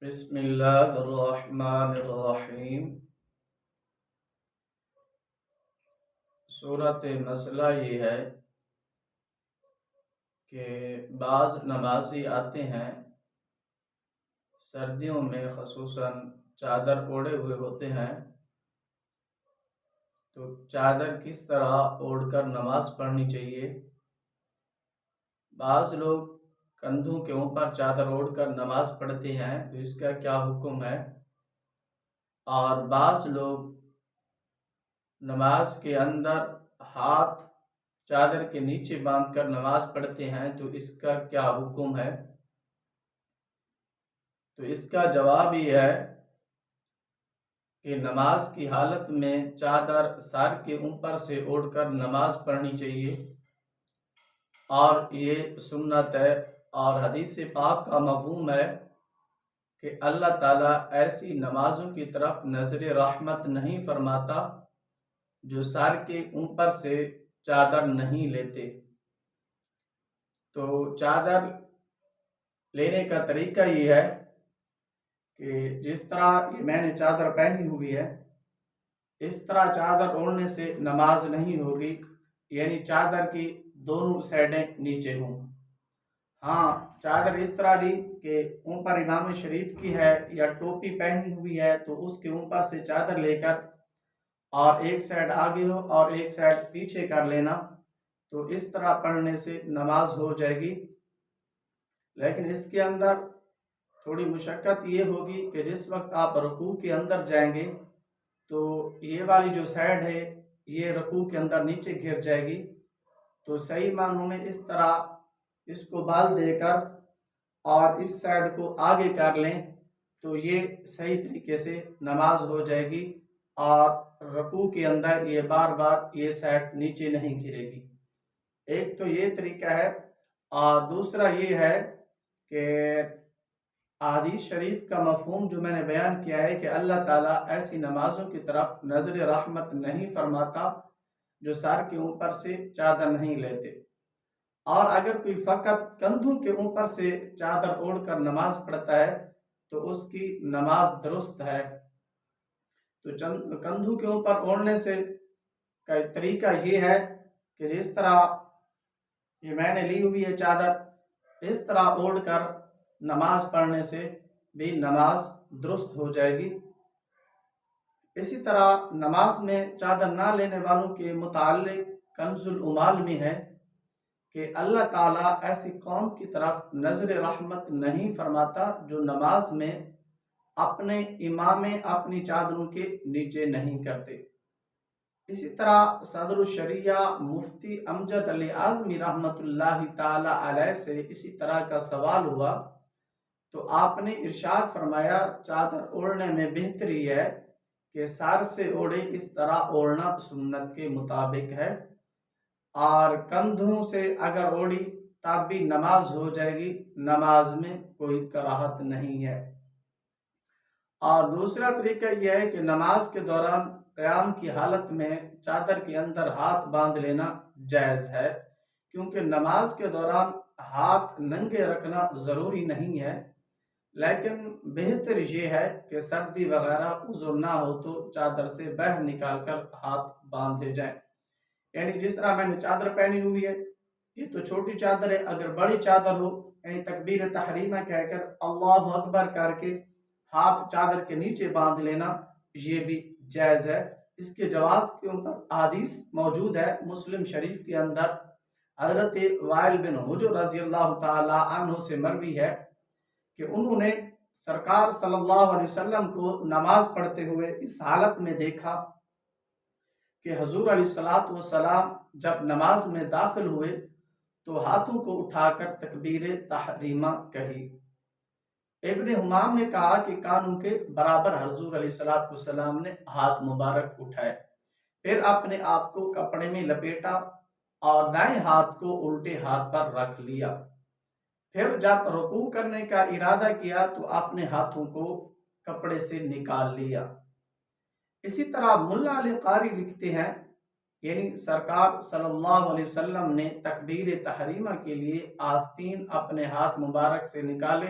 بسم اللہ الرحمن الرحیم۔ صورت مسئلہ یہ ہے کہ بعض نمازی آتے ہیں، سردیوں میں خصوصاً چادر اوڑھے ہوئے ہوتے ہیں، تو چادر کس طرح اوڑھ کر نماز پڑھنی چاہیے؟ بعض لوگ کندھوں کے اوپر چادر اوڑھ کر نماز پڑھتے ہیں، تو اس کا کیا حکم ہے؟ اور بعض لوگ نماز کے اندر ہاتھ چادر کے نیچے باندھ کر نماز پڑھتے ہیں، تو اس کا کیا حکم ہے؟ تو اس کا جواب یہ ہے کہ نماز کی حالت میں چادر سر کے اوپر سے اوڑھ کر نماز پڑھنی چاہیے، اور یہ سنت ہے، اور حدیث پاک کا مفہوم ہے کہ اللہ تعالیٰ ایسی نمازوں کی طرف نظر رحمت نہیں فرماتا جو سر کے اوپر سے چادر نہیں لیتے۔ تو چادر لینے کا طریقہ یہ ہے کہ جس طرح یہ میں نے چادر پہنی ہوئی ہے، اس طرح چادر اوڑھنے سے نماز نہیں ہوگی، یعنی چادر کی دونوں سائڈیں نیچے ہوں۔ ہاں، چادر اس طرح لی کہ اوپر امام شریف کی ہے یا ٹوپی پہنی ہوئی ہے، تو اس کے اوپر سے چادر لے کر اور ایک سائڈ آگے ہو اور ایک سائڈ پیچھے کر لینا، تو اس طرح پڑھنے سے نماز ہو جائے گی۔ لیکن اس کے اندر تھوڑی مشقت یہ ہوگی کہ جس وقت آپ رکوع کے اندر جائیں گے تو یہ والی جو سائڈ ہے یہ رکوع کے اندر نیچے گر جائے گی، تو صحیح معنوں میں اس طرح اس کو بال دے کر اور اس سائڈ کو آگے کر لیں تو یہ صحیح طریقے سے نماز ہو جائے گی، اور رکوع کے اندر یہ بار بار یہ سائڈ نیچے نہیں گرے گی۔ ایک تو یہ طریقہ ہے، اور دوسرا یہ ہے کہ احادیث شریف کا مفہوم جو میں نے بیان کیا ہے کہ اللہ تعالیٰ ایسی نمازوں کی طرف نظر رحمت نہیں فرماتا جو سر کے اوپر سے چادر نہیں لیتے، اور اگر کوئی فقط کندھوں کے اوپر سے چادر اوڑھ کر نماز پڑھتا ہے تو اس کی نماز درست ہے۔ تو کندھوں کے اوپر اوڑھنے سے کا طریقہ یہ ہے کہ جس طرح یہ میں نے لی ہوئی ہے چادر، اس طرح اوڑھ کر نماز پڑھنے سے بھی نماز درست ہو جائے گی۔ اسی طرح نماز میں چادر نہ لینے والوں کے متعلق کنز العمال میں ہے کہ اللہ تعالیٰ ایسی قوم کی طرف نظر رحمت نہیں فرماتا جو نماز میں اپنے امام اپنی چادروں کے نیچے نہیں کرتے۔ اسی طرح صدر الشریعہ مفتی امجد علی اعظمی رحمۃ اللہ تعالی علیہ سے اسی طرح کا سوال ہوا، تو آپ نے ارشاد فرمایا چادر اوڑھنے میں بہتری ہے کہ سر سے اوڑھے، اس طرح اوڑھنا سنت کے مطابق ہے، اور کندھوں سے اگر اوڑھی تب بھی نماز ہو جائے گی، نماز میں کوئی کراہت نہیں ہے۔ اور دوسرا طریقہ یہ ہے کہ نماز کے دوران قیام کی حالت میں چادر کے اندر ہاتھ باندھ لینا جائز ہے، کیونکہ نماز کے دوران ہاتھ ننگے رکھنا ضروری نہیں ہے، لیکن بہتر یہ ہے کہ سردی وغیرہ عذر نہ ہو تو چادر سے باہر نکال کر ہاتھ باندھے جائیں۔ یعنی جس طرح میں نے چادر پہنی ہوئی ہے، یہ تو چھوٹی چادر ہے، اگر بڑی چادر ہو یعنی تکبیر تحریمہ کہہ کر اللہ اکبر کر کے ہاتھ چادر کے نیچے باندھ لینا یہ بھی جائز ہے۔ اس کے جواز کے اوپر احادیث موجود ہے، مسلم شریف کے اندر حضرت وائل بن حجر رضی اللہ تعالی عنہ سے مروی ہے کہ انہوں نے سرکار صلی اللہ علیہ وسلم کو نماز پڑھتے ہوئے اس حالت میں دیکھا کہ حضور علیہ الصلوۃ والسلام جب نماز میں داخل ہوئے تو ہاتھوں کو اٹھا کر تکبیر تحریمہ کہی۔ ابن حمام نے کہا کہ کانوں کے برابر حضور علیہ الصلوۃ والسلام نے ہاتھ مبارک اٹھائے، پھر اپنے آپ کو کپڑے میں لپیٹا اور دائیں ہاتھ کو الٹے ہاتھ پر رکھ لیا، پھر جب رکوع کرنے کا ارادہ کیا تو اپنے ہاتھوں کو کپڑے سے نکال لیا۔ اسی طرح ملا علی قاری لکھتے ہیں، یعنی سرکار صلی اللہ علیہ وسلم نے تکبیر تحریمہ کے لیے آستین اپنے ہاتھ مبارک سے نکالے،